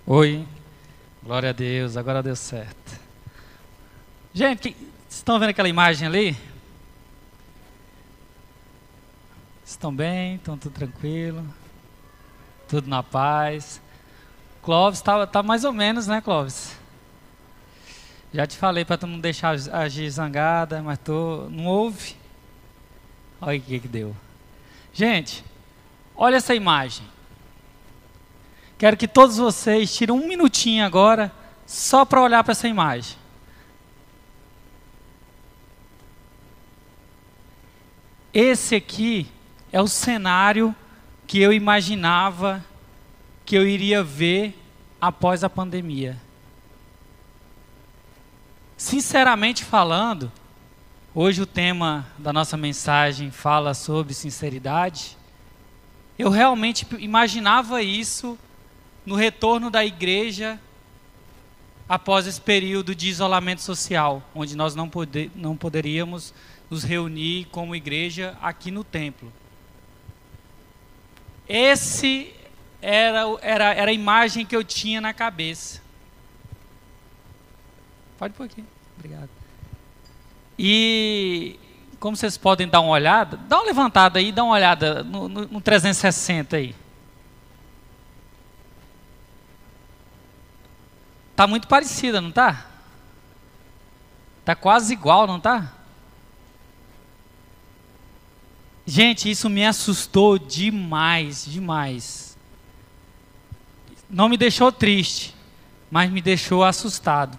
Oi, glória a Deus, agora deu certo. Gente, vocês estão vendo aquela imagem ali? Estão bem? Estão tudo tranquilo? Tudo na paz? Clóvis tá mais ou menos, né, Clóvis? Já te falei para tu não deixar agir zangada, mas não ouve. Olha o que deu. Gente, olha essa imagem. Quero que todos vocês tirem um minutinho agora, só para olhar para essa imagem. Esse aqui é o cenário que eu imaginava que eu iria ver após a pandemia. Sinceramente falando, hoje o tema da nossa mensagem fala sobre sinceridade. Eu realmente imaginava isso no retorno da igreja após esse período de isolamento social, onde nós não poderíamos nos reunir como igreja aqui no templo. Esse era a imagem que eu tinha na cabeça. Pode pôr aqui, obrigado. E como vocês podem dar uma olhada, dá uma levantada aí, dá uma olhada no 360 aí. Tá muito parecida, não tá? Tá quase igual, não tá? Gente, isso me assustou demais, demais. Não me deixou triste, mas me deixou assustado.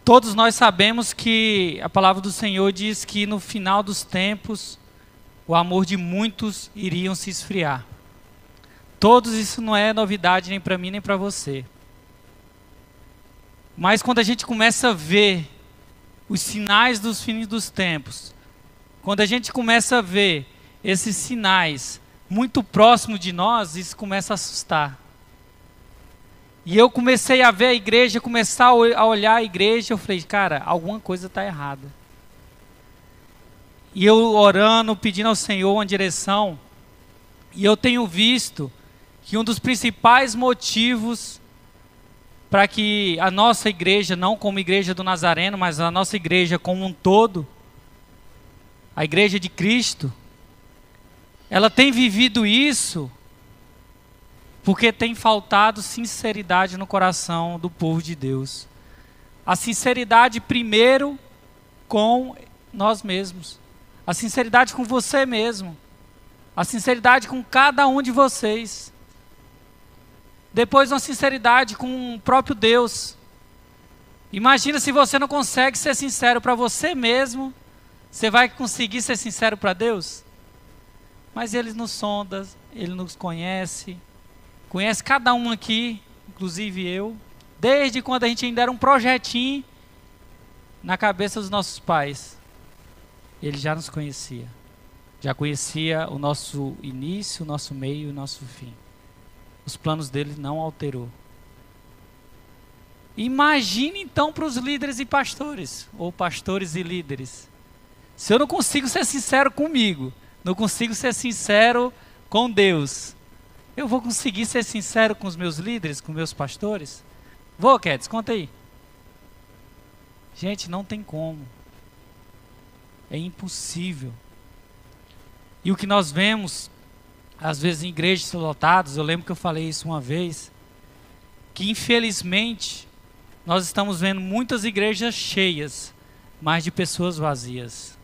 Todos nós sabemos que a palavra do Senhor diz que no final dos tempos, o amor de muitos iriam se esfriar. Todos, isso não é novidade nem para mim nem para você. Mas quando a gente começa a ver os sinais dos fins dos tempos, quando a gente começa a ver esses sinais muito próximos de nós, isso começa a assustar. E eu comecei a ver a igreja, começar a olhar a igreja, eu falei, cara, alguma coisa está errada. E eu orando, pedindo ao Senhor uma direção, e eu tenho visto que um dos principais motivos para que a nossa igreja, não como igreja do Nazareno, mas a nossa igreja como um todo, a igreja de Cristo, ela tem vivido isso porque tem faltado sinceridade no coração do povo de Deus. A sinceridade primeiro com nós mesmos. A sinceridade com você mesmo. A sinceridade com cada um de vocês. Depois uma sinceridade com o próprio Deus. Imagina se você não consegue ser sincero para você mesmo, você vai conseguir ser sincero para Deus? Mas Ele nos sonda, Ele nos conhece, conhece cada um aqui, inclusive eu, desde quando a gente ainda era um projetinho na cabeça dos nossos pais. Ele já nos conhecia, já conhecia o nosso início, o nosso meio e o nosso fim. Os planos dele não alterou. Imagine então para os líderes e pastores, ou pastores e líderes. Se eu não consigo ser sincero comigo, não consigo ser sincero com Deus, eu vou conseguir ser sincero com os meus líderes, com meus pastores? Vou, Kedes, conta aí. Gente, não tem como. É impossível. E o que nós vemos, às vezes em igrejas lotadas, eu lembro que eu falei isso uma vez, que infelizmente nós estamos vendo muitas igrejas cheias, mas de pessoas vazias.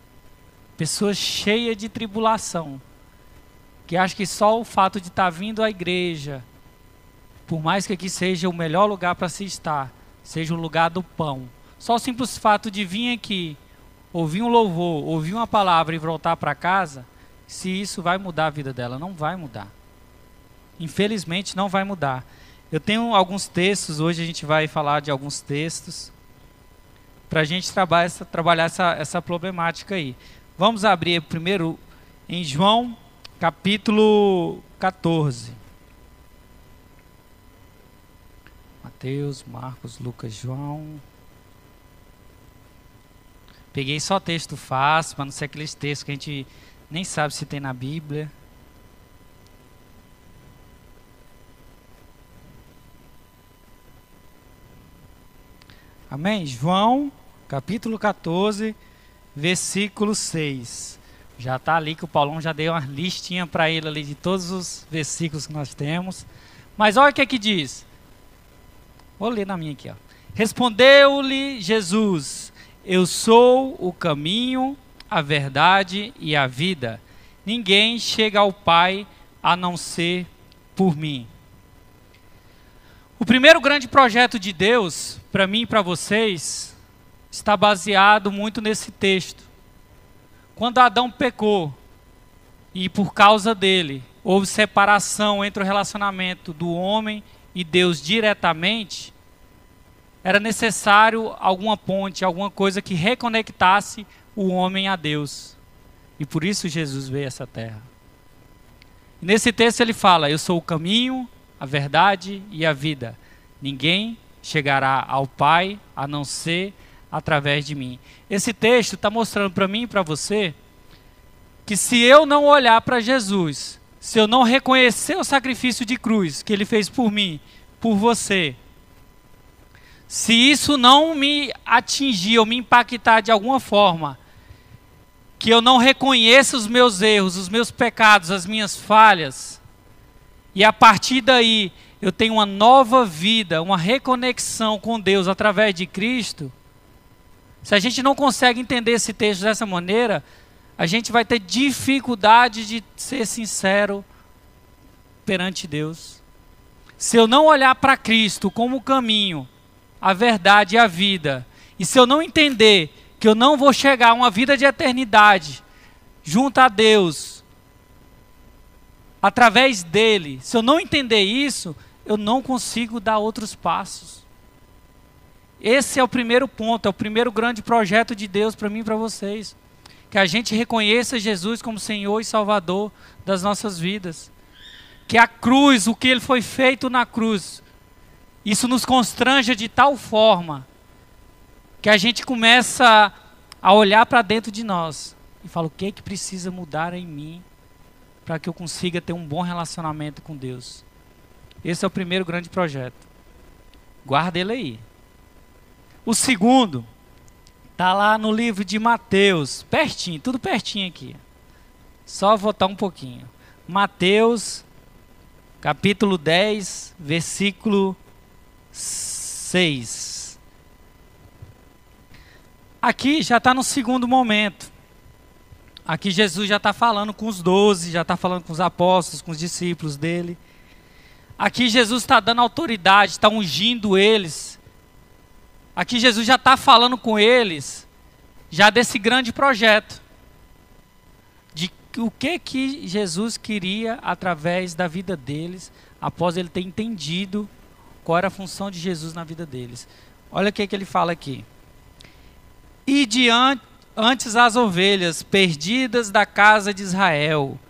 Pessoas cheias de tribulação, que acham que só o fato de estar vindo à igreja, por mais que aqui seja o melhor lugar para se estar, seja o lugar do pão, só o simples fato de vir aqui, ouvir um louvor, ouvir uma palavra e voltar para casa, se isso vai mudar a vida dela, não vai mudar. Infelizmente não vai mudar. Eu tenho alguns textos, hoje a gente vai falar de alguns textos, para a gente trabalhar essa problemática aí. Vamos abrir primeiro em João, capítulo 14. Mateus, Marcos, Lucas, João. Peguei só texto fácil, para não ser aqueles textos que a gente nem sabe se tem na Bíblia. Amém? João, capítulo 14, versículo 6. Já está ali que o Paulão já deu uma listinha para ele ali de todos os versículos que nós temos. Mas olha o que é que diz. Vou ler na minha aqui, ó. Respondeu-lhe Jesus: eu sou o caminho, a verdade e a vida. Ninguém chega ao Pai a não ser por mim. O primeiro grande projeto de Deus, para mim e para vocês, está baseado muito nesse texto. Quando Adão pecou, e por causa dele, houve separação entre o relacionamento do homem e Deus diretamente, era necessário alguma ponte, alguma coisa que reconectasse o homem a Deus. E por isso Jesus veio a essa terra. E nesse texto ele fala: eu sou o caminho, a verdade e a vida. Ninguém chegará ao Pai a não ser através de mim. Esse texto está mostrando para mim e para você que se eu não olhar para Jesus, se eu não reconhecer o sacrifício de cruz que ele fez por mim, por você, se isso não me atingir ou me impactar de alguma forma, que eu não reconheça os meus erros, os meus pecados, as minhas falhas, e a partir daí eu tenho uma nova vida, uma reconexão com Deus através de Cristo, se a gente não consegue entender esse texto dessa maneira, a gente vai ter dificuldade de ser sincero perante Deus. Se eu não olhar para Cristo como o caminho, a verdade e a vida, e se eu não entender que eu não vou chegar a uma vida de eternidade junto a Deus, através dele, se eu não entender isso, eu não consigo dar outros passos. Esse é o primeiro ponto, é o primeiro grande projeto de Deus para mim e para vocês. Que a gente reconheça Jesus como Senhor e Salvador das nossas vidas. Que a cruz, o que ele foi feito na cruz, isso nos constranja de tal forma que a gente começa a olhar para dentro de nós e fala: o que é que precisa mudar em mim para que eu consiga ter um bom relacionamento com Deus? Esse é o primeiro grande projeto. Guarda ele aí. O segundo está lá no livro de Mateus, pertinho, tudo pertinho aqui. Só voltar um pouquinho. Mateus, capítulo 10, versículo 6. Aqui já está no segundo momento. Aqui Jesus já está falando com os 12, já está falando com os apóstolos, com os discípulos dele. Aqui Jesus está dando autoridade, está ungindo eles. Aqui Jesus já está falando com eles, já desse grande projeto. De o que Jesus queria através da vida deles, após ele ter entendido qual era a função de Jesus na vida deles. Olha o que ele fala aqui. E antes as ovelhas perdidas da casa de Israel,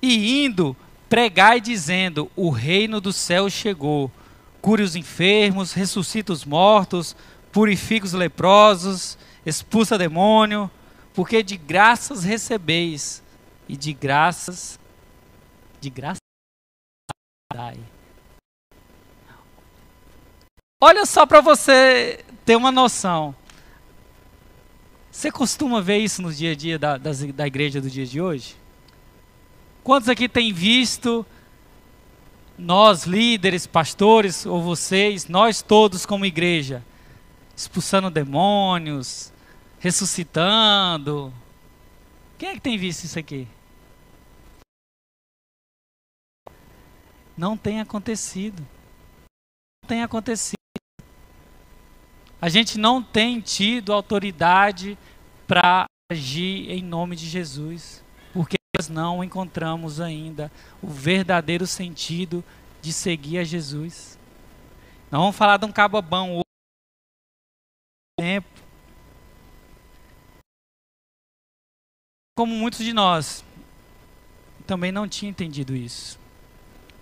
e indo, pregai dizendo: o reino do céu chegou. Cure os enfermos, ressuscita os mortos, purifica os leprosos, expulsa demônio, porque de graças recebeis, e de graças dai. Olha só para você ter uma noção. Você costuma ver isso no dia a dia da igreja do dia de hoje? Quantos aqui têm visto nós, líderes, pastores, ou vocês, nós todos como igreja, expulsando demônios, ressuscitando? Quem é que tem visto isso aqui? Não tem acontecido. Não tem acontecido. A gente não tem tido autoridade para agir em nome de Jesus, porque nós não encontramos ainda o verdadeiro sentido de seguir a Jesus. Nós vamos falar de um cabobão hoje. Tempo. Como muitos de nós, também não tinha entendido isso.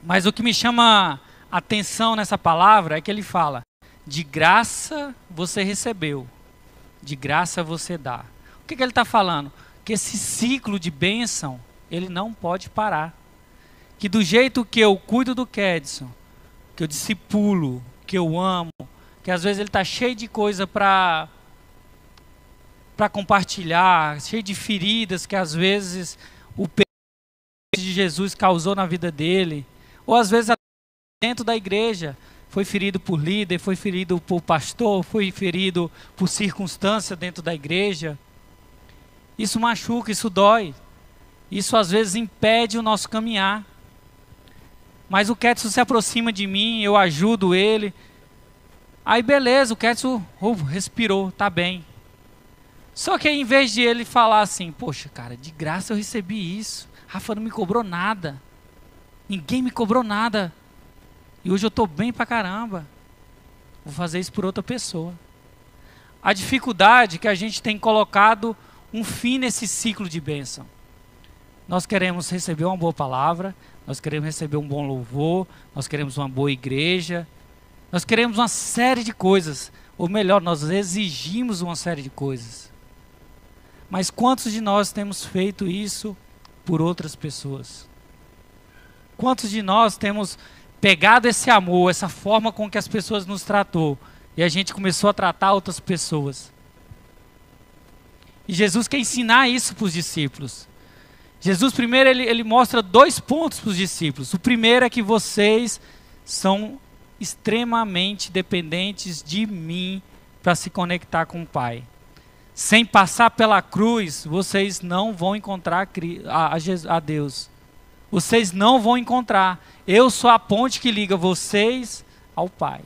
Mas o que me chama a atenção nessa palavra é que ele fala: de graça você recebeu, de graça você dá. O que ele está falando? Que esse ciclo de bênção, ele não pode parar. Que do jeito que eu cuido do Kedson, que eu discipulo, que eu amo, que às vezes ele está cheio de coisa para compartilhar, cheio de feridas que às vezes o pecado de Jesus causou na vida dele, ou às vezes dentro da igreja, foi ferido por líder, foi ferido por pastor, foi ferido por circunstância dentro da igreja. Isso machuca, isso dói. Isso às vezes impede o nosso caminhar. Mas o Ketson se aproxima de mim, eu ajudo ele. Aí beleza, o Ketson respirou, tá bem. Só que aí, em vez de ele falar assim, poxa cara, de graça eu recebi isso. Rafa não me cobrou nada. Ninguém me cobrou nada. E hoje eu estou bem pra caramba. Vou fazer isso por outra pessoa. A dificuldade é que a gente tem colocado um fim nesse ciclo de bênção. Nós queremos receber uma boa palavra, nós queremos receber um bom louvor, nós queremos uma boa igreja, nós queremos uma série de coisas. Ou melhor, nós exigimos uma série de coisas. Mas quantos de nós temos feito isso por outras pessoas? Quantos de nós temos pegado esse amor, essa forma com que as pessoas nos tratou, e a gente começou a tratar outras pessoas? E Jesus quer ensinar isso para os discípulos. Jesus primeiro ele mostra 2 pontos para os discípulos. O primeiro é que vocês são extremamente dependentes de mim para se conectar com o Pai. Sem passar pela cruz, vocês não vão encontrar a Deus. Vocês não vão encontrar. Eu sou a ponte que liga vocês ao Pai.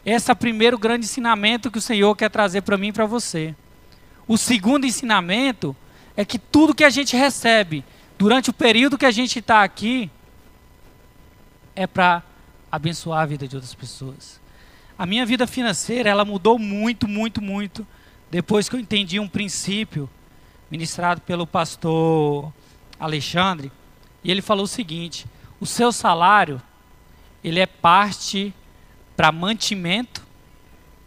Esse é o primeiro grande ensinamento que o Senhor quer trazer para mim e para você. O segundo ensinamento é que tudo que a gente recebe durante o período que a gente está aqui é para abençoar a vida de outras pessoas. A minha vida financeira, ela mudou muito, muito, muito depois que eu entendi um princípio ministrado pelo pastor Alexandre. E ele falou o seguinte: o seu salário, ele é parte para mantimento,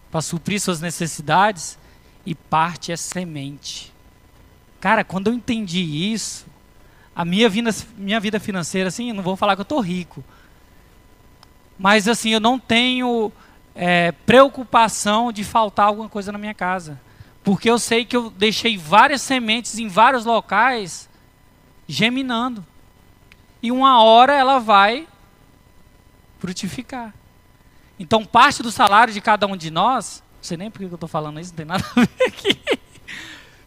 para suprir suas necessidades, e parte é semente. Cara, quando eu entendi isso, a minha vida financeira, assim, eu não vou falar que eu estou rico, mas assim, eu não tenho preocupação de faltar alguma coisa na minha casa, porque eu sei que eu deixei várias sementes em vários locais, geminando. E uma hora ela vai frutificar. Então, parte do salário de cada um de nós, não sei nem por que eu estou falando isso, não tem nada a ver aqui,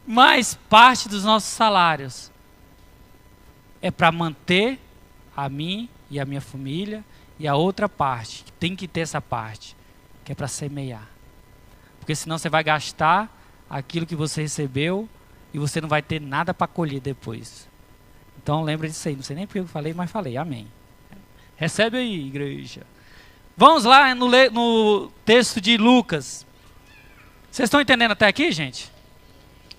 mas parte dos nossos salários é para manter a mim e a minha família, e a outra parte, que tem que ter essa parte, que é para semear. Porque senão você vai gastar aquilo que você recebeu e você não vai ter nada para colher depois. Então lembra disso aí, não sei nem porque eu falei, mas falei, amém. Recebe aí, igreja. Vamos lá no texto de Lucas. Vocês estão entendendo até aqui, gente?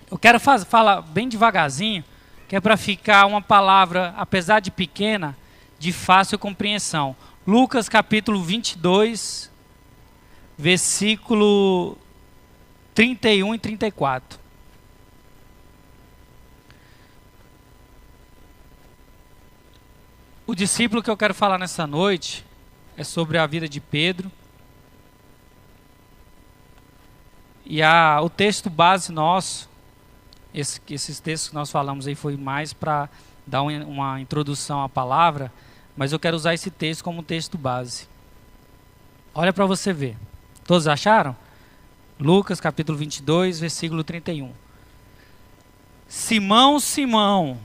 Eu quero falar bem devagarzinho, que é para ficar uma palavra, apesar de pequena, de fácil compreensão. Lucas capítulo 22, versículo 31 e 34. O discípulo que eu quero falar nessa noite é sobre a vida de Pedro. E o texto base nosso, esses textos que nós falamos aí foi mais para dar uma introdução à palavra, mas eu quero usar esse texto como texto base. Olha para você ver. Todos acharam? Lucas capítulo 22, versículo 31. Simão, Simão,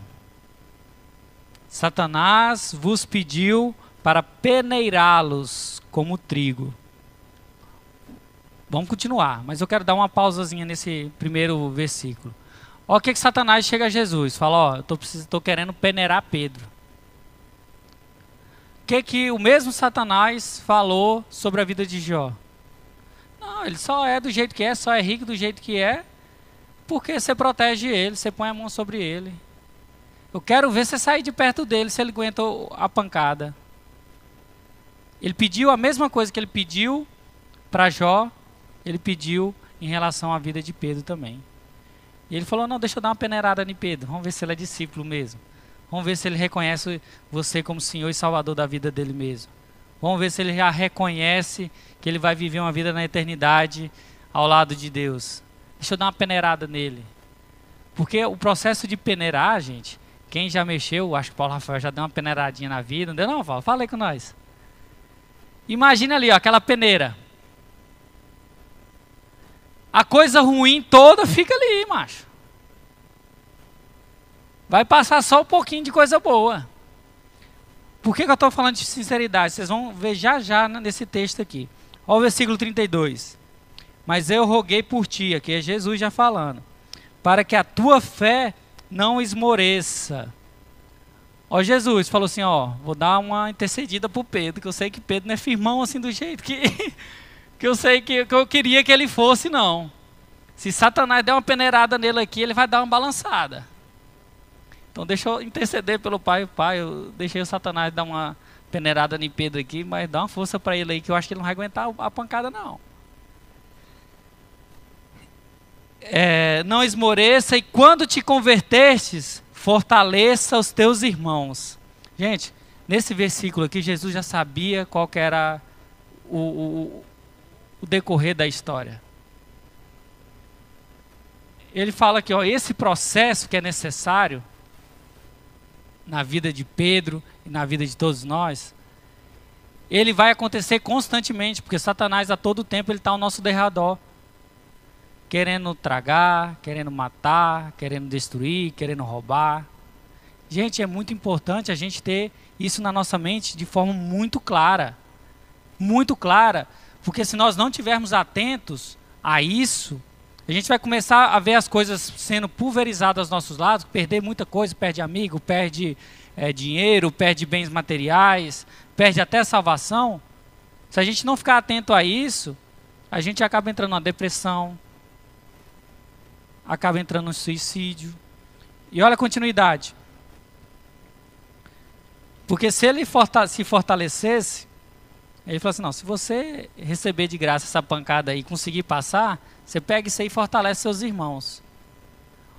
Satanás vos pediu para peneirá-los como trigo. Vamos continuar, mas eu quero dar uma pausazinha nesse primeiro versículo. Olha o que Satanás chega a Jesus. Fala, ó, eu estou querendo peneirar Pedro. O que o mesmo Satanás falou sobre a vida de Jó? Não, ele só é do jeito que é, só é rico do jeito que é, porque você protege ele, você põe a mão sobre ele. Eu quero ver você sair de perto dele, se ele aguenta a pancada. Ele pediu a mesma coisa que ele pediu para Jó, ele pediu em relação à vida de Pedro também. E ele falou, não, deixa eu dar uma peneirada em Pedro, vamos ver se ele é discípulo mesmo. Vamos ver se ele reconhece você como Senhor e Salvador da vida dele mesmo. Vamos ver se ele já reconhece que ele vai viver uma vida na eternidade ao lado de Deus. Deixa eu dar uma peneirada nele. Porque o processo de peneirar, gente, quem já mexeu, acho que o Paulo Rafael já deu uma peneiradinha na vida, não deu não, Paulo? Fala aí com nós. Imagina ali, ó, aquela peneira. A coisa ruim toda fica ali, macho. Vai passar só um pouquinho de coisa boa. Por que eu estou falando de sinceridade? Vocês vão ver já nesse texto aqui. Olha o versículo 32. Mas eu roguei por ti, aqui é Jesus já falando, para que a tua fé não esmoreça. Ó, Jesus falou assim, ó, vou dar uma intercedida para o Pedro, que eu sei que Pedro não é firmão assim do jeito que eu sei que eu queria que ele fosse, não. Se Satanás der uma peneirada nele aqui, ele vai dar uma balançada. Então deixa eu interceder pelo Pai. Pai, eu deixei o Satanás dar uma peneirada em Pedro aqui, mas dá uma força para ele aí, que eu acho que ele não vai aguentar a pancada, não. Não esmoreça, e quando te convertestes, fortaleça os teus irmãos. Gente, nesse versículo aqui, Jesus já sabia qual que era o decorrer da história. Ele fala que, ó, esse processo que é necessário na vida de Pedro e na vida de todos nós, ele vai acontecer constantemente, porque Satanás a todo tempo ele está ao nosso derredor, querendo tragar, querendo matar, querendo destruir, querendo roubar. Gente, é muito importante a gente ter isso na nossa mente de forma muito clara, porque se nós não tivermos atentos a isso, a gente vai começar a ver as coisas sendo pulverizadas aos nossos lados, perder muita coisa, perde amigo, perde dinheiro, perde bens materiais, perde até a salvação. Se a gente não ficar atento a isso, a gente acaba entrando numa depressão, acaba entrando no suicídio. E olha a continuidade. Porque se ele se fortalecesse, ele falou assim, não, se você receber de graça essa pancada aí e conseguir passar, você pega isso aí e fortalece seus irmãos.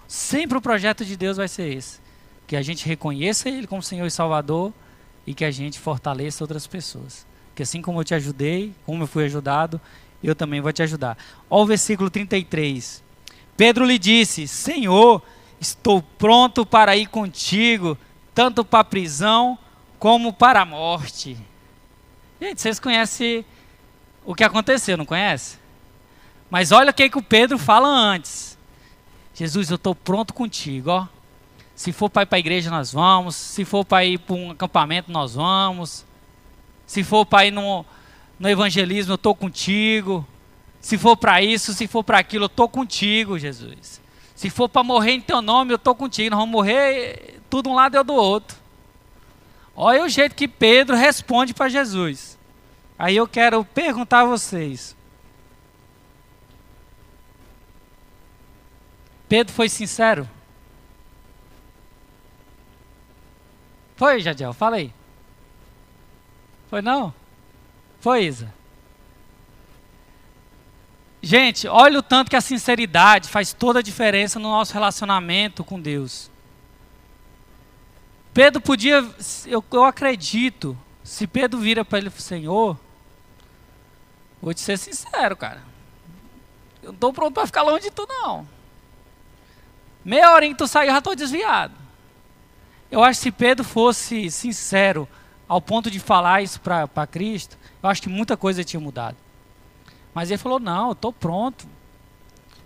Sempre o projeto de Deus vai ser esse. Que a gente reconheça Ele como Senhor e Salvador e que a gente fortaleça outras pessoas. Que assim como eu te ajudei, como eu fui ajudado, eu também vou te ajudar. Olha o versículo 33. Pedro lhe disse, Senhor, estou pronto para ir contigo, tanto para a prisão como para a morte. Gente, vocês conhecem o que aconteceu, não conhece? Mas olha o que o Pedro fala antes. Jesus, eu estou pronto contigo, ó. Se for para ir para a igreja, nós vamos. Se for para ir para um acampamento, nós vamos. Se for para ir no evangelismo, eu estou contigo. Se for para isso, se for para aquilo, eu estou contigo, Jesus. Se for para morrer em teu nome, eu estou contigo. Nós vamos morrer tudo um lado e eu do outro. Olha o jeito que Pedro responde para Jesus. Aí eu quero perguntar a vocês. Pedro foi sincero? Foi, Jadiel? Fala aí. Foi não? Foi, Isa? Gente, olha o tanto que a sinceridade faz toda a diferença no nosso relacionamento com Deus. Pedro podia, eu acredito, se Pedro vira para ele e fala, Senhor, vou te ser sincero, cara. Eu não estou pronto para ficar longe de tu, não. Meia hora em que tu sair, eu já estou desviado. Eu acho que se Pedro fosse sincero ao ponto de falar isso para Cristo, eu acho que muita coisa tinha mudado. Mas ele falou, não, eu estou pronto.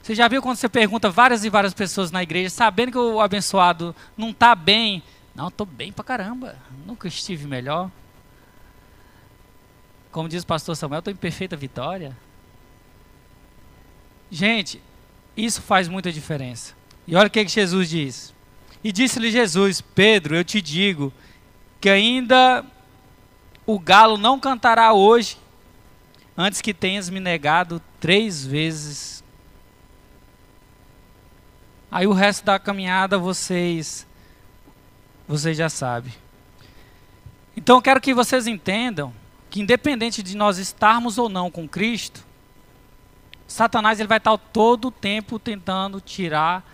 Você já viu quando você pergunta várias e várias pessoas na igreja, sabendo que o abençoado não está bem? Não, estou bem pra caramba, nunca estive melhor. Como diz o pastor Samuel, estou em perfeita vitória. Gente, isso faz muita diferença. E olha o que Jesus diz. E disse-lhe Jesus, Pedro, eu te digo, que ainda o galo não cantará hoje, antes que tenhas me negado 3 vezes. Aí o resto da caminhada vocês já sabem. Então eu quero que vocês entendam que independente de nós estarmos ou não com Cristo, Satanás ele vai estar todo o tempo tentando tirar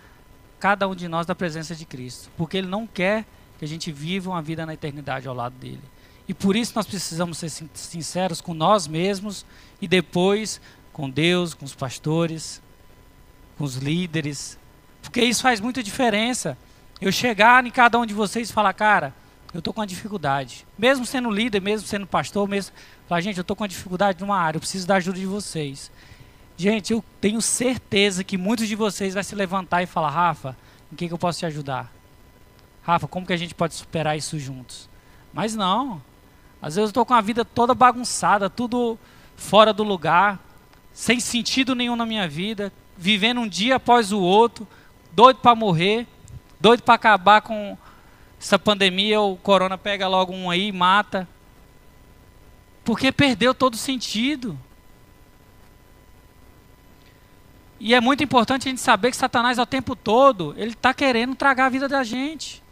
cada um de nós da presença de Cristo. Porque ele não quer que a gente viva uma vida na eternidade ao lado dele. E por isso nós precisamos ser sinceros com nós mesmos e depois com Deus, com os pastores, com os líderes. Porque isso faz muita diferença. Eu chegar em cada um de vocês e falar, cara, eu estou com uma dificuldade. Mesmo sendo líder, mesmo sendo pastor, mesmo falar, gente, eu estou com uma dificuldade numa área, eu preciso da ajuda de vocês. Gente, eu tenho certeza que muitos de vocês vão se levantar e falar, Rafa, em que eu posso te ajudar? Rafa, como que a gente pode superar isso juntos? Mas não. Às vezes eu estou com a vida toda bagunçada, tudo fora do lugar, sem sentido nenhum na minha vida, vivendo um dia após o outro, doido para morrer, doido para acabar com essa pandemia, o corona pega logo um aí e mata. Porque perdeu todo o sentido. E é muito importante a gente saber que Satanás, ao tempo todo, ele está querendo tragar a vida da gente.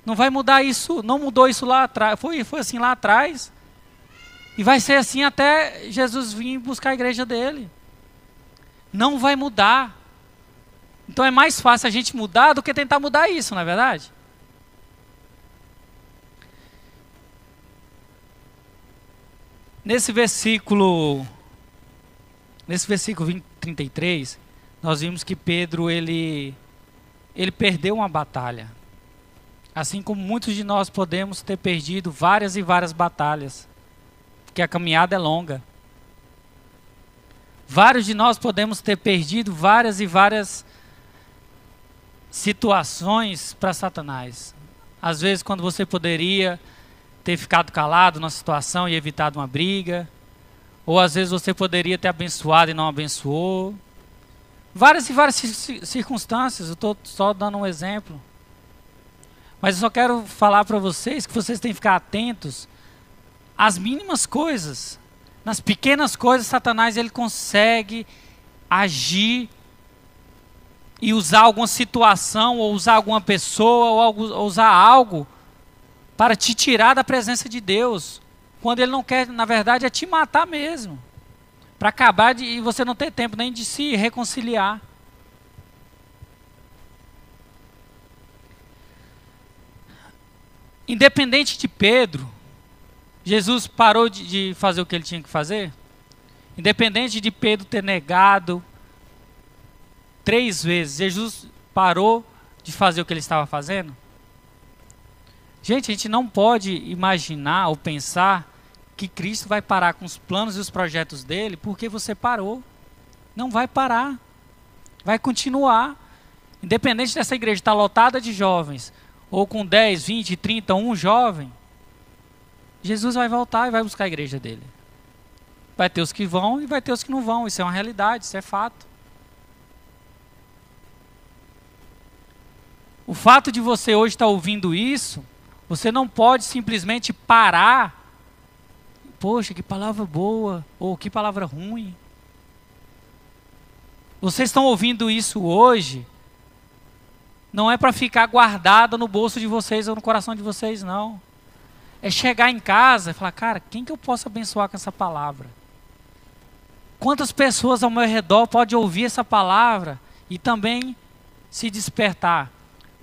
Não vai mudar isso, não mudou isso lá atrás, foi assim lá atrás. E vai ser assim até Jesus vir buscar a igreja dele. Não vai mudar. Então é mais fácil a gente mudar do que tentar mudar isso, não é verdade? Nesse versículo 33, nós vimos que Pedro, ele perdeu uma batalha. Assim como muitos de nós podemos ter perdido várias e várias batalhas. Porque a caminhada é longa. Vários de nós podemos ter perdido várias e várias situações para Satanás. Às vezes quando você poderia ter ficado calado numa situação e evitado uma briga. Ou às vezes você poderia ter abençoado e não abençoou. Várias e várias circunstâncias, eu estou só dando um exemplo. Mas eu só quero falar para vocês que vocês têm que ficar atentos às mínimas coisas. Nas pequenas coisas, Satanás ele consegue agir e usar alguma situação, ou usar alguma pessoa, ou usar algo para te tirar da presença de Deus. Quando ele não quer, na verdade, é te matar mesmo. Para acabar e você não ter tempo nem de se reconciliar. Independente de Pedro, Jesus parou de fazer o que ele tinha que fazer? Independente de Pedro ter negado 3 vezes, Jesus parou de fazer o que ele estava fazendo? Gente, a gente não pode imaginar ou pensar que Cristo vai parar com os planos e os projetos dele porque você parou. Não vai parar. Vai continuar. Independente dessa igreja estar lotada de jovens, ou com 10, 20, 30, um jovem, Jesus vai voltar e vai buscar a igreja dele. Vai ter os que vão e vai ter os que não vão. Isso é uma realidade, isso é fato. O fato de você hoje estar ouvindo isso, você não pode simplesmente parar. Poxa, que palavra boa, ou que palavra ruim. Vocês estão ouvindo isso hoje, não é para ficar guardado no bolso de vocês ou no coração de vocês, não. É chegar em casa e falar, cara, quem que eu posso abençoar com essa palavra? Quantas pessoas ao meu redor podem ouvir essa palavra e também se despertar?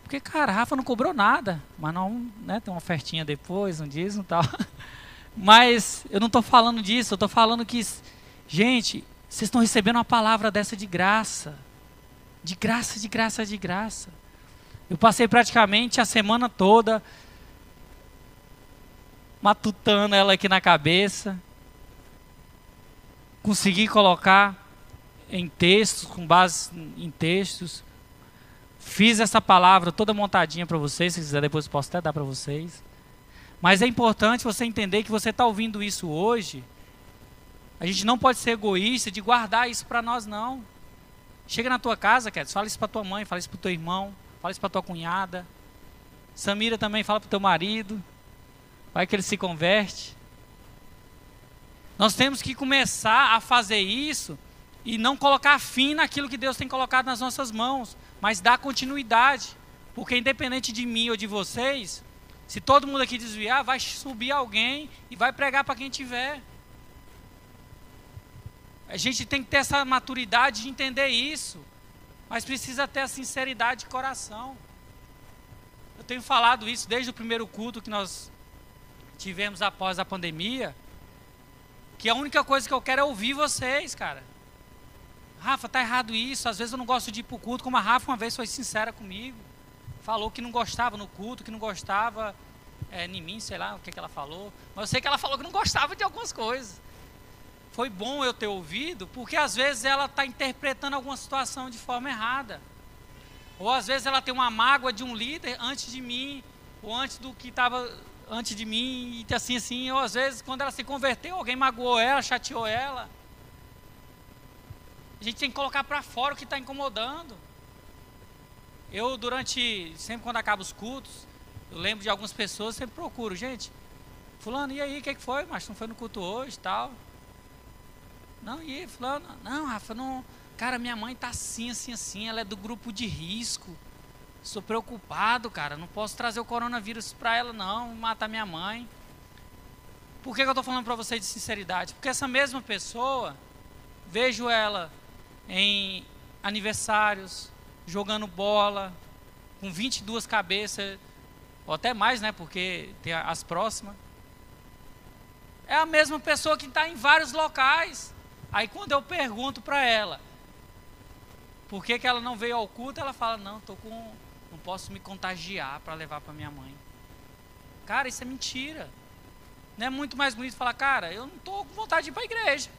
Porque, cara, Rafa não cobrou nada, mas não, né, tem uma ofertinha depois, um dízimo e tal. Mas eu não estou falando disso, eu estou falando que, gente, vocês estão recebendo uma palavra dessa de graça. De graça, de graça, de graça. Eu passei praticamente a semana toda matutando ela aqui na cabeça. Consegui colocar em textos, com base em textos. Fiz essa palavra toda montadinha para vocês, se quiser depois eu posso até dar para vocês. Mas é importante você entender que você está ouvindo isso hoje. A gente não pode ser egoísta de guardar isso para nós, não. Chega na tua casa, Kétis, fala isso para tua mãe, fala isso para o teu irmão, fala isso para tua cunhada. Samira também fala para o teu marido. Vai que ele se converte. Nós temos que começar a fazer isso e não colocar fim naquilo que Deus tem colocado nas nossas mãos, mas dar continuidade. Porque independente de mim ou de vocês, se todo mundo aqui desviar, vai subir alguém e vai pregar para quem tiver. A gente tem que ter essa maturidade de entender isso, mas precisa ter a sinceridade de coração. Eu tenho falado isso desde o primeiro culto que nós tivemos após a pandemia, que a única coisa que eu quero é ouvir vocês, cara. Rafa, tá errado isso, às vezes eu não gosto de ir pro culto, como a Rafa uma vez foi sincera comigo. Falou que não gostava no culto, que não gostava em mim, sei lá o que ela falou. Mas eu sei que ela falou que não gostava de algumas coisas. Foi bom eu ter ouvido, porque às vezes ela está interpretando alguma situação de forma errada. Ou às vezes ela tem uma mágoa de um líder antes de mim, ou antes do que estava antes de mim, e assim. Ou às vezes quando ela se converteu, alguém magoou ela, chateou ela. A gente tem que colocar para fora o que está incomodando. Eu sempre quando acaba os cultos, eu lembro de algumas pessoas, sempre procuro, gente, fulano, e aí, o que foi? Mas não foi no culto hoje e tal. Não, e aí, fulano? Não, Rafa, não. Cara, minha mãe tá assim, ela é do grupo de risco. Sou preocupado, cara, não posso trazer o coronavírus para ela não, matar minha mãe. Por que eu tô falando para vocês de sinceridade? Porque essa mesma pessoa, vejo ela em aniversários, jogando bola, com 22 cabeças, ou até mais, né, porque tem as próximas. É a mesma pessoa que está em vários locais. Aí quando eu pergunto para ela por que ela não veio ao culto, ela fala, não posso me contagiar para levar para minha mãe. Cara, isso é mentira. Não é muito mais bonito falar, cara, eu não estou com vontade de ir para a igreja.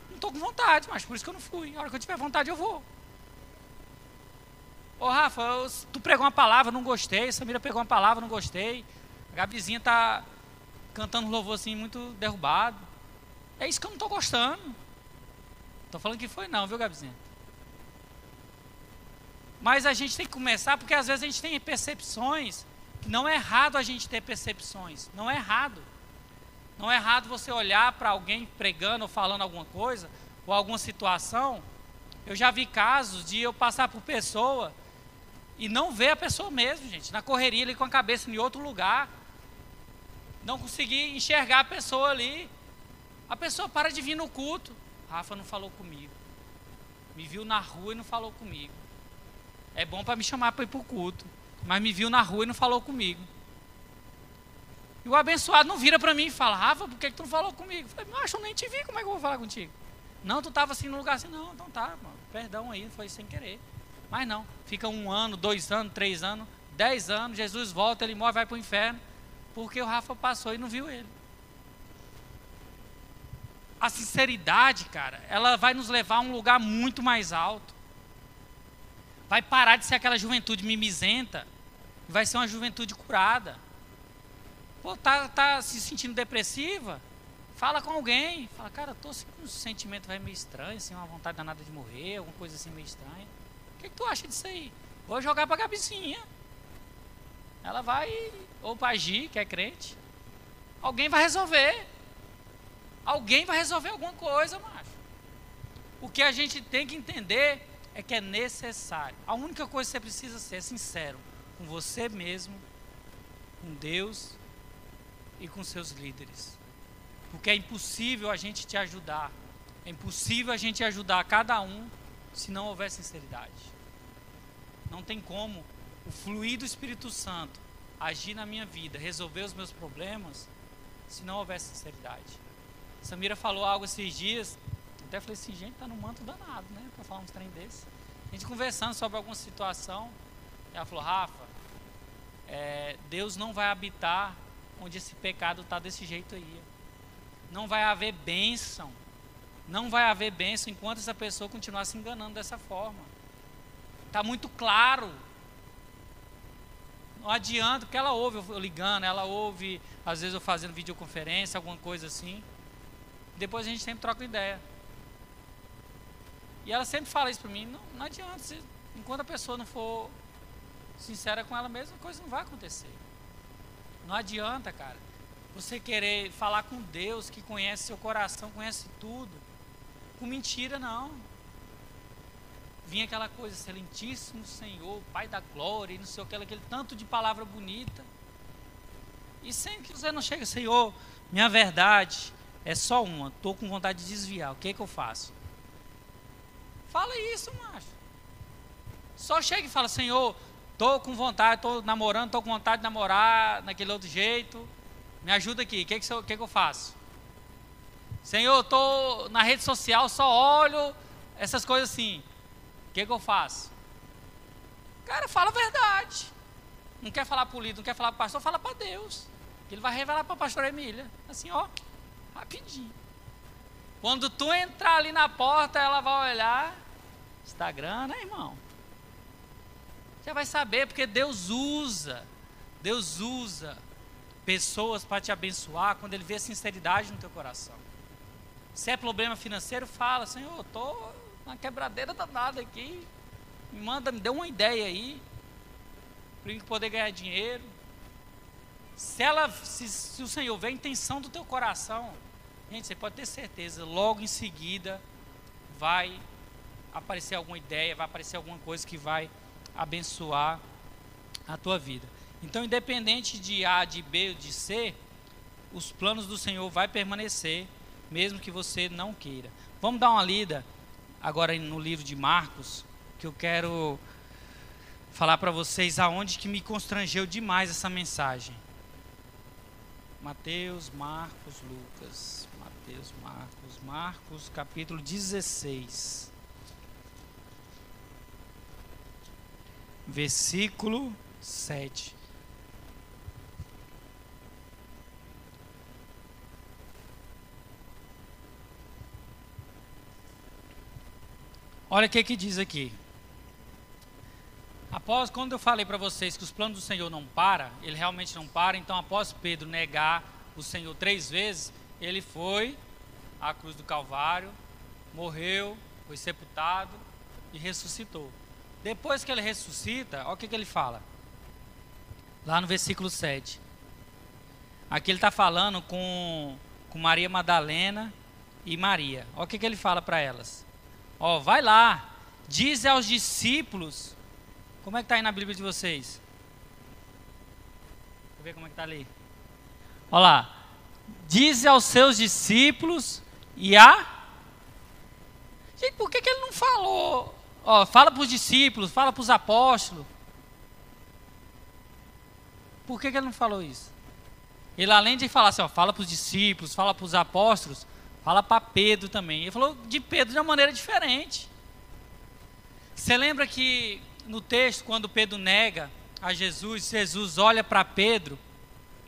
Não estou com vontade, mas por isso que eu não fui. A hora que eu tiver vontade eu vou. Ô Rafa, tu pregou uma palavra, não gostei. Samira pegou uma palavra, não gostei. A Gabizinha tá cantando um louvor assim muito derrubado. É isso que eu não estou gostando. Tô falando que foi não, viu, Gabizinha? Mas a gente tem que começar, porque às vezes a gente tem percepções, que não é errado a gente ter percepções. Não é errado. Não é errado você olhar para alguém pregando ou falando alguma coisa, ou alguma situação. Eu já vi casos de eu passar por pessoa e não ver a pessoa mesmo, gente. Na correria, ali com a cabeça em outro lugar. Não conseguir enxergar a pessoa ali. A pessoa para de vir no culto. Rafa não falou comigo. Me viu na rua e não falou comigo. É bom para me chamar para ir para o culto. Mas me viu na rua e não falou comigo. E o abençoado não vira para mim e fala, Rafa, por que tu não falou comigo? Eu falei, macho, eu nem te vi, como é que eu vou falar contigo? Não, tu estava assim no lugar assim, não, então tá, mano, perdão aí, foi sem querer. Mas não, fica 1 ano, 2 anos, 3 anos, 10 anos, Jesus volta, ele morre, vai para o inferno, porque o Rafa passou e não viu ele. A sinceridade, cara, ela vai nos levar a um lugar muito mais alto. Vai parar de ser aquela juventude mimizenta, vai ser uma juventude curada. Pô, tá se sentindo depressiva? Fala com alguém. Fala, cara, tô assim, com um sentimento meio estranho, assim, uma vontade danada de morrer, alguma coisa assim meio estranha. O que tu acha disso aí? Vou jogar pra Gabizinha. Ela vai, ou pra Gi, que é crente. Alguém vai resolver. Alguém vai resolver alguma coisa, macho. O que a gente tem que entender é que é necessário. A única coisa que você precisa ser é sincero com você mesmo, com Deus e com seus líderes. Porque é impossível a gente te ajudar. É impossível a gente ajudar cada um se não houver sinceridade. Não tem como o fluir do Espírito Santo agir na minha vida, resolver os meus problemas, se não houver sinceridade. Samira falou algo esses dias, até falei assim, gente, tá no manto danado, né, para falar uns trem desse. A gente conversando sobre alguma situação, ela falou, Rafa, Deus não vai habitar onde esse pecado está desse jeito aí. Não vai haver bênção. Não vai haver bênção enquanto essa pessoa continuar se enganando dessa forma. Está muito claro. Não adianta, porque ela ouve eu ligando, ela ouve, às vezes eu fazendo videoconferência, alguma coisa assim. Depois a gente sempre troca ideia. E ela sempre fala isso para mim, não adianta, enquanto a pessoa não for sincera com ela mesma, a coisa não vai acontecer. Não adianta, cara, você querer falar com Deus, que conhece seu coração, conhece tudo, com mentira não. Vinha aquela coisa, excelentíssimo Senhor, Pai da glória, e não sei o que, aquele tanto de palavra bonita. E sempre que você não chega, Senhor, minha verdade é só uma, estou com vontade de desviar, o que é que eu faço? Fala isso, macho. Só chega e fala, Senhor, Estou com vontade, estou namorando, estou com vontade de namorar naquele outro jeito. Me ajuda aqui, o que eu faço? Senhor, estou na rede social, só olho essas coisas assim. O que eu faço? Cara, fala a verdade. Não quer falar para o líder, não quer falar para o pastor, fala para Deus. Ele vai revelar para a pastora Emília. Assim, ó, rapidinho. Quando tu entrar ali na porta, ela vai olhar. Instagram, né, irmão? Você vai saber, porque Deus usa pessoas para te abençoar quando Ele vê sinceridade no teu coração. Se é problema financeiro, fala, Senhor, eu estou na quebradeira danada aqui, me dê uma ideia aí, para eu poder ganhar dinheiro. Se o Senhor vê a intenção do teu coração, gente, você pode ter certeza, logo em seguida vai aparecer alguma ideia, vai aparecer alguma coisa que vai abençoar a tua vida. Então, independente de A, de B ou de C, os planos do Senhor vai permanecer, mesmo que você não queira. Vamos dar uma lida agora no livro de Marcos, que eu quero falar para vocês aonde que me constrangeu demais essa mensagem. Mateus, Marcos, Lucas. Mateus, Marcos, capítulo 16. Versículo 7. Olha o que diz aqui. Após, quando eu falei para vocês que os planos do Senhor não param, ele realmente não para, então após Pedro negar o Senhor 3 vezes, ele foi à cruz do Calvário, morreu, foi sepultado e ressuscitou. Depois que ele ressuscita, olha o que ele fala. Lá no versículo 7. Aqui ele está falando com Maria Madalena e Maria. Olha o que ele fala para elas. Ó, vai lá, diz aos discípulos. Como é que está aí na Bíblia de vocês? Deixa eu ver como é que está ali. Olha lá. Diz aos seus discípulos e a... Gente, por que ele não falou? Ó, fala para os discípulos, fala para os apóstolos. Por que ele não falou isso? Ele, além de falar assim, ó, fala para os discípulos, fala para os apóstolos, fala para Pedro também. Ele falou de Pedro de uma maneira diferente. Você lembra que no texto, quando Pedro nega a Jesus, Jesus olha para Pedro,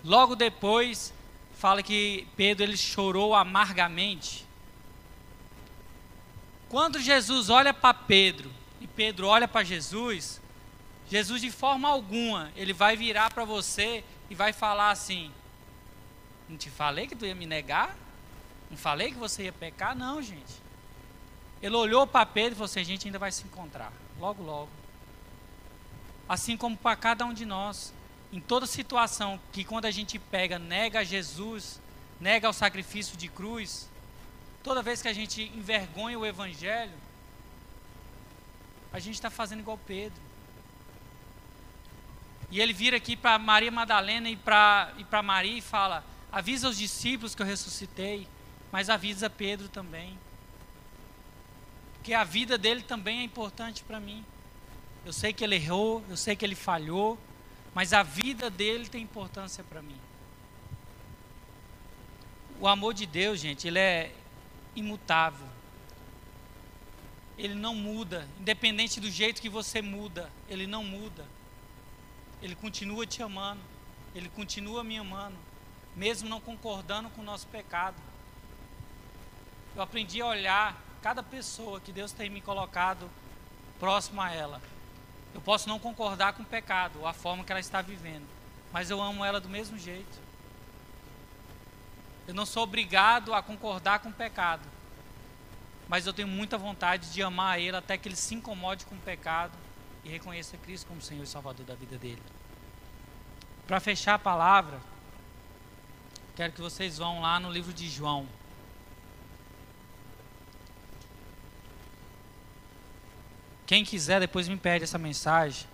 logo depois fala que Pedro ele chorou amargamente. Quando Jesus olha para Pedro e Pedro olha para Jesus, Jesus de forma alguma, ele vai virar para você e vai falar assim, não te falei que tu ia me negar? Não falei que você ia pecar? Não, gente. Ele olhou para Pedro e falou assim, a gente ainda vai se encontrar, logo, logo. Assim como para cada um de nós, em toda situação que quando a gente pega, nega a Jesus, nega o sacrifício de cruz, toda vez que a gente envergonha o Evangelho, a gente está fazendo igual Pedro. E ele vira aqui para Maria Madalena e para Maria e fala, avisa os discípulos que eu ressuscitei, mas avisa Pedro também. Porque a vida dele também é importante para mim. Eu sei que ele errou, eu sei que ele falhou, mas a vida dele tem importância para mim. O amor de Deus, gente, ele é imutável. Ele não muda, independente do jeito que você muda, ele não muda. Ele continua te amando, ele continua me amando, mesmo não concordando com o nosso pecado. Eu aprendi a olhar cada pessoa que Deus tem me colocado próximo a ela. Eu posso não concordar com o pecado, a forma que ela está vivendo, mas eu amo ela do mesmo jeito. Eu não sou obrigado a concordar com o pecado, mas eu tenho muita vontade de amar ele até que ele se incomode com o pecado e reconheça Cristo como Senhor e Salvador da vida dele. Para fechar a palavra, quero que vocês vão lá no livro de João. Quem quiser, depois me pede essa mensagem.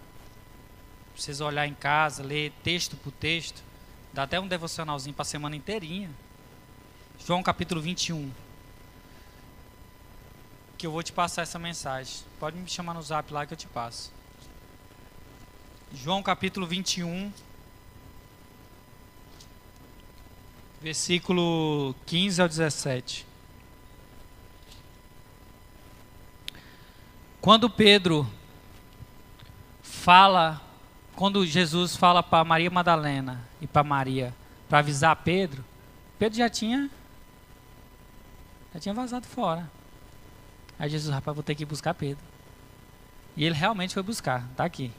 Precisa olhar em casa, ler texto por texto. Dá até um devocionalzinho para a semana inteirinha. João capítulo 21. Que eu vou te passar essa mensagem. Pode me chamar no zap lá que eu te passo. João capítulo 21, versículo 15 ao 17. Quando Jesus fala para Maria Madalena e para Maria para avisar Pedro, Pedro já tinha vazado fora. Aí Jesus, rapaz, vou ter que ir buscar Pedro. E ele realmente foi buscar, está aqui.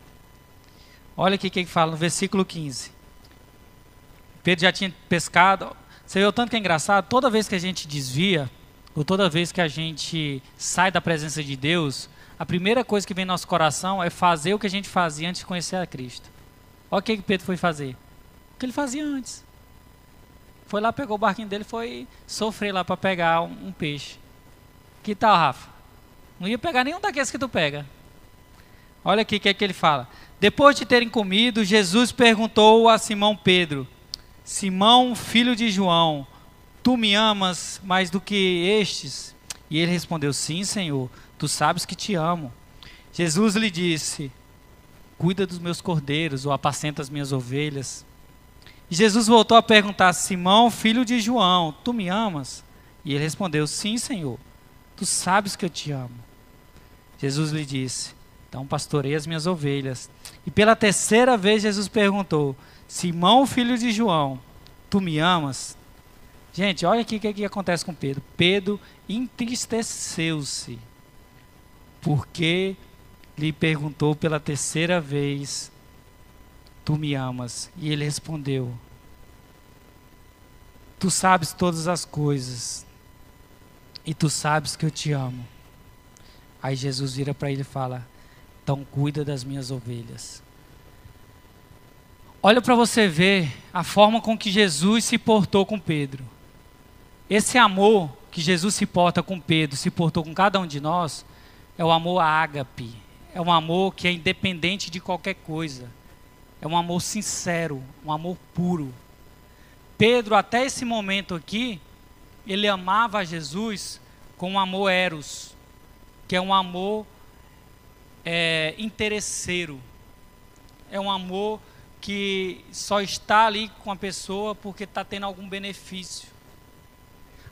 Olha aqui o que fala no versículo 15. Pedro já tinha pescado. Você vê o tanto que é engraçado? Toda vez que a gente desvia, ou toda vez que a gente sai da presença de Deus, a primeira coisa que vem no nosso coração é fazer o que a gente fazia antes de conhecer a Cristo. Olha o que Pedro foi fazer. O que ele fazia antes. Foi lá, pegou o barquinho dele, foi sofrer lá para pegar um peixe. Que tal, Rafa? Não ia pegar nenhum daqueles que tu pega. Olha aqui o que é que ele fala. Depois de terem comido, Jesus perguntou a Simão Pedro: Simão, filho de João, tu me amas mais do que estes? E ele respondeu: sim, Senhor, tu sabes que te amo. Jesus lhe disse: cuida dos meus cordeiros, ou apacenta as minhas ovelhas. E Jesus voltou a perguntar: Simão, filho de João, tu me amas? E ele respondeu: sim, Senhor, tu sabes que eu te amo. Jesus lhe disse: então pastoreia as minhas ovelhas. E pela terceira vez Jesus perguntou: Simão, filho de João, tu me amas? Gente, olha aqui o que acontece com Pedro. Pedro entristeceu-se, porque lhe perguntou pela terceira vez: tu me amas? E ele respondeu: tu sabes todas as coisas, e tu sabes que eu te amo. Aí Jesus vira para ele e fala: então cuida das minhas ovelhas. Olha para você ver a forma com que Jesus se portou com Pedro. Esse amor que Jesus se porta com Pedro, se portou com cada um de nós, é o amor ágape. É um amor que é independente de qualquer coisa. É um amor sincero, um amor puro. Pedro, até esse momento aqui, ele amava a Jesus com um amor eros, que é um amor interesseiro. É um amor que só está ali com a pessoa porque está tendo algum benefício.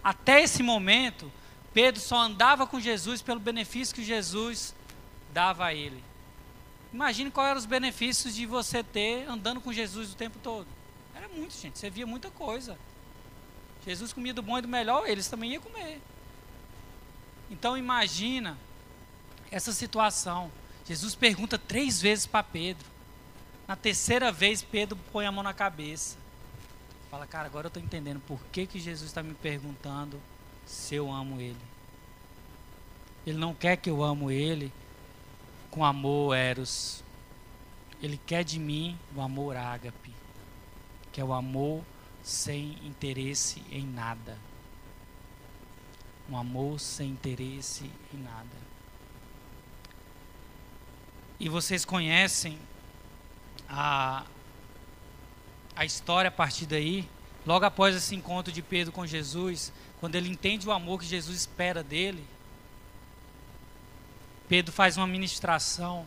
Até esse momento, Pedro só andava com Jesus pelo benefício que Jesus dava a ele. Imagine quais eram os benefícios de você ter andando com Jesus o tempo todo. Era muito, gente, você via muita coisa. Jesus comia do bom e do melhor, eles também iam comer. Então imagina essa situação. Jesus pergunta 3 vezes para Pedro. Na terceira vez, Pedro põe a mão na cabeça. Fala: cara, agora eu estou entendendo por que Jesus está me perguntando se eu amo Ele. Ele não quer que eu amo Ele com amor eros. Ele quer de mim o amor ágape, que é o amor sem interesse em nada. Um amor sem interesse em nada. E vocês conhecem a história a partir daí. Logo após esse encontro de Pedro com Jesus, quando ele entende o amor que Jesus espera dele, Pedro faz uma ministração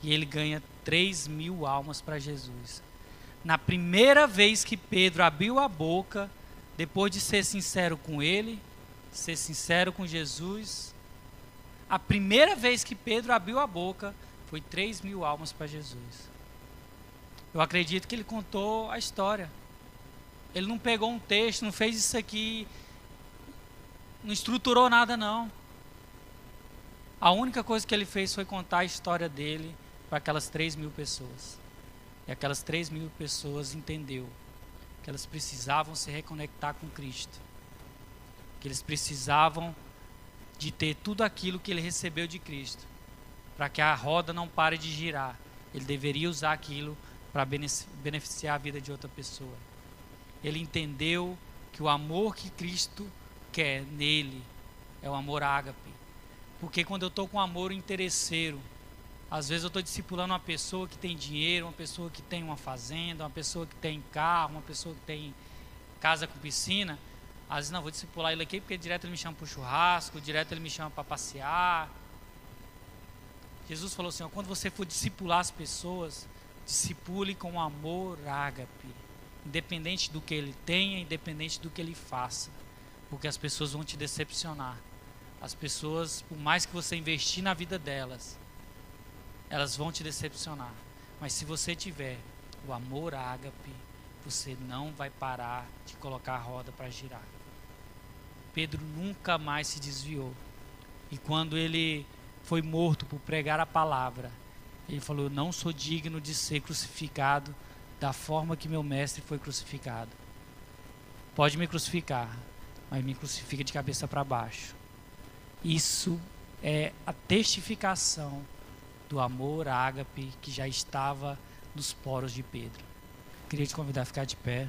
e ele ganha 3.000 almas para Jesus. Na primeira vez que Pedro abriu a boca, depois de ser sincero com ele, ser sincero com Jesus, a primeira vez que Pedro abriu a boca, foi 3.000 almas para Jesus. Eu acredito que ele contou a história. Ele não pegou um texto, não fez isso aqui, não estruturou nada, não. A única coisa que ele fez foi contar a história dele para aquelas 3.000 pessoas. E aquelas 3.000 pessoas entenderam que elas precisavam se reconectar com Cristo. Que eles precisavam de ter tudo aquilo que ele recebeu de Cristo. Para que a roda não pare de girar. Ele deveria usar aquilo para beneficiar a vida de outra pessoa. Ele entendeu que o amor que Cristo quer nele é o amor ágape. Porque quando eu estou com amor interesseiro, às vezes eu estou discipulando uma pessoa que tem dinheiro, uma pessoa que tem uma fazenda, uma pessoa que tem carro, uma pessoa que tem casa com piscina. Às vezes não, vou discipular ele aqui porque direto ele me chama para o churrasco, direto ele me chama para passear. Jesus falou assim, ó, quando você for discipular as pessoas, discipule com amor ágape, independente do que ele tenha, independente do que ele faça, porque as pessoas vão te decepcionar. As pessoas, por mais que você investir na vida delas, elas vão te decepcionar. Mas se você tiver o amor ágape, você não vai parar de colocar a roda para girar. Pedro nunca mais se desviou. E quando ele foi morto por pregar a palavra, ele falou, eu não sou digno de ser crucificado da forma que meu mestre foi crucificado. Pode me crucificar, mas me crucifica de cabeça para baixo. Isso é a testificação do amor ágape que já estava nos poros de Pedro. Queria te convidar a ficar de pé.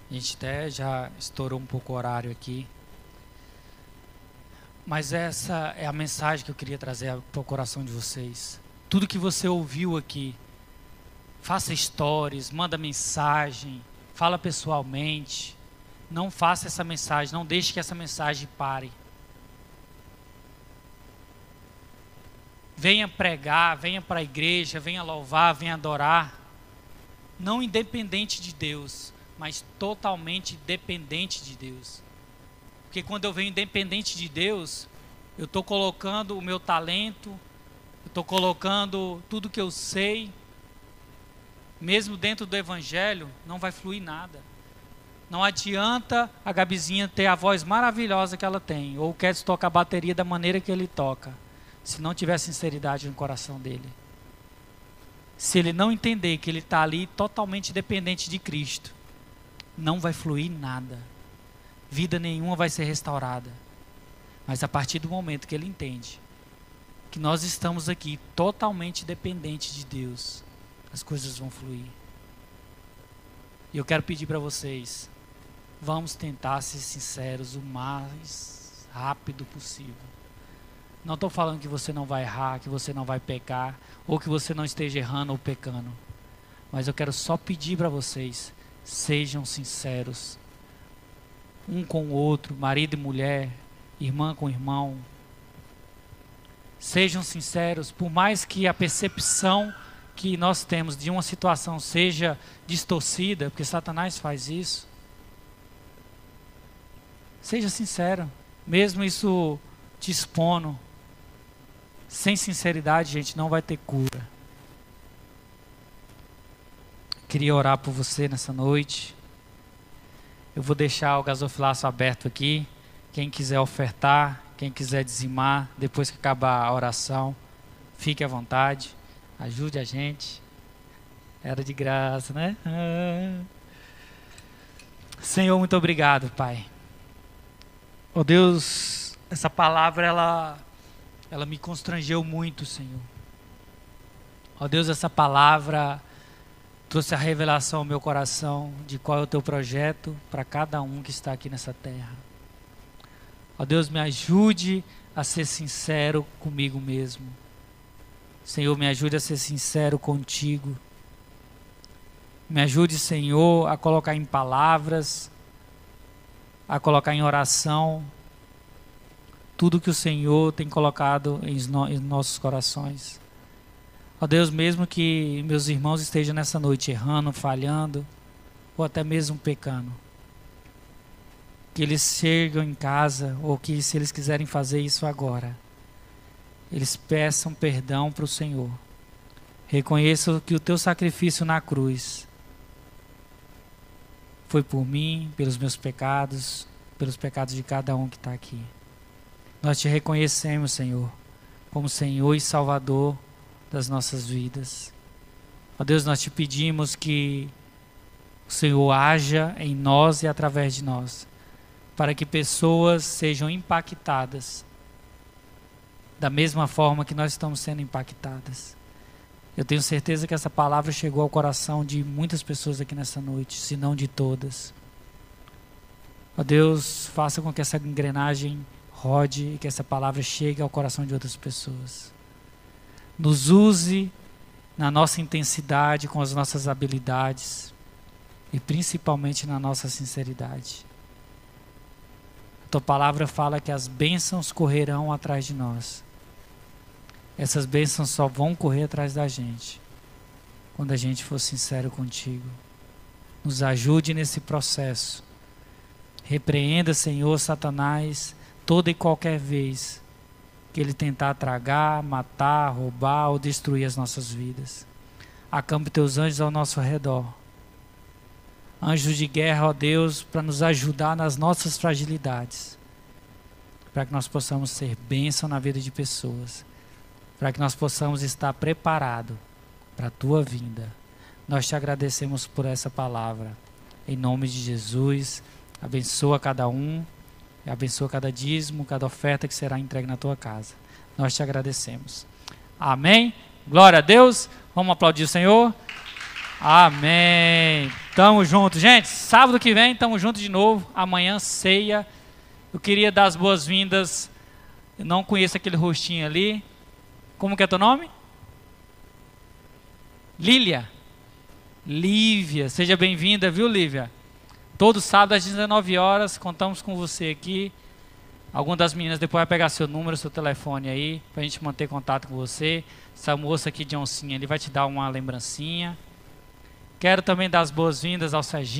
A gente até já estourou um pouco o horário aqui. Mas essa é a mensagem que eu queria trazer para o coração de vocês. Tudo que você ouviu aqui, faça stories, manda mensagem, fala pessoalmente. Não faça essa mensagem, não deixe que essa mensagem pare. Venha pregar, venha para a igreja, venha louvar, venha adorar. Não independente de Deus, mas totalmente dependente de Deus. Porque quando eu venho independente de Deus, eu estou colocando o meu talento, eu estou colocando tudo que eu sei, mesmo dentro do evangelho, não vai fluir nada. Não adianta a Gabizinha ter a voz maravilhosa que ela tem, ou quer tocar a bateria da maneira que ele toca, se não tiver sinceridade no coração dele. Se ele não entender que ele está ali totalmente dependente de Cristo, não vai fluir nada. Vida nenhuma vai ser restaurada. Mas a partir do momento que ele entende que nós estamos aqui totalmente dependentes de Deus, as coisas vão fluir. E eu quero pedir para vocês, vamos tentar ser sinceros o mais rápido possível. Não estou falando que você não vai errar, que você não vai pecar, ou que você não esteja errando ou pecando. Mas eu quero só pedir para vocês, sejam sinceros. Um com o outro, marido e mulher, irmã com irmão. Sejam sinceros, por mais que a percepção que nós temos de uma situação seja distorcida, porque Satanás faz isso. Seja sincero, mesmo isso te expondo. Sem sinceridade, gente, não vai ter cura. Queria orar por você nessa noite. Eu vou deixar o gasofilaço aberto aqui. Quem quiser ofertar, quem quiser dizimar, depois que acabar a oração, fique à vontade. Ajude a gente. Era de graça, né? Senhor, muito obrigado, Pai. Oh Deus, essa palavra, ela me constrangeu muito, Senhor. Oh Deus, essa palavra trouxe a revelação ao meu coração de qual é o teu projeto para cada um que está aqui nessa terra. Ó Deus, me ajude a ser sincero comigo mesmo. Senhor, me ajude a ser sincero contigo. Me ajude, Senhor, a colocar em palavras, a colocar em oração tudo que o Senhor tem colocado em nossos corações. Ó Deus, mesmo que meus irmãos estejam nessa noite errando, falhando, ou até mesmo pecando, que eles chegam em casa, ou que se eles quiserem fazer isso agora, eles peçam perdão para o Senhor. Reconheçam que o teu sacrifício na cruz foi por mim, pelos meus pecados, pelos pecados de cada um que está aqui. Nós te reconhecemos, Senhor, como Senhor e Salvador das nossas vidas. Ó Deus, nós te pedimos que o Senhor haja em nós e através de nós, para que pessoas sejam impactadas da mesma forma que nós estamos sendo impactadas. Eu tenho certeza que essa palavra chegou ao coração de muitas pessoas aqui nessa noite, se não de todas. Ó Deus, faça com que essa engrenagem rode e que essa palavra chegue ao coração de outras pessoas. Nos use na nossa intensidade, com as nossas habilidades e principalmente na nossa sinceridade. tua palavra fala que as bênçãos correrão atrás de nós. Essas bênçãos só vão correr atrás da gente quando a gente for sincero contigo. Nos ajude nesse processo. Repreenda, Senhor, Satanás, toda e qualquer vez que ele tentar tragar, matar, roubar ou destruir as nossas vidas. Acampe teus anjos ao nosso redor. Anjos de guerra, ó Deus, para nos ajudar nas nossas fragilidades. Para que nós possamos ser bênção na vida de pessoas. Para que nós possamos estar preparados para a tua vinda. Nós te agradecemos por essa palavra. Em nome de Jesus, abençoa cada um. Abençoa cada dízimo, cada oferta que será entregue na tua casa. Nós te agradecemos. Amém? Glória a Deus. Vamos aplaudir o Senhor. Amém. Tamo junto, gente. Sábado que vem, tamo junto de novo. Amanhã, ceia. Eu queria dar as boas-vindas. Eu não conheço aquele rostinho ali. Como que é teu nome? Lília. Lívia. Seja bem-vinda, viu, Lívia? Todo sábado às 19 horas, contamos com você aqui. Alguma das meninas depois vai pegar seu número, seu telefone aí, para a gente manter contato com você. Essa moça aqui de oncinha, ele vai te dar uma lembrancinha. Quero também dar as boas-vindas ao Serginho.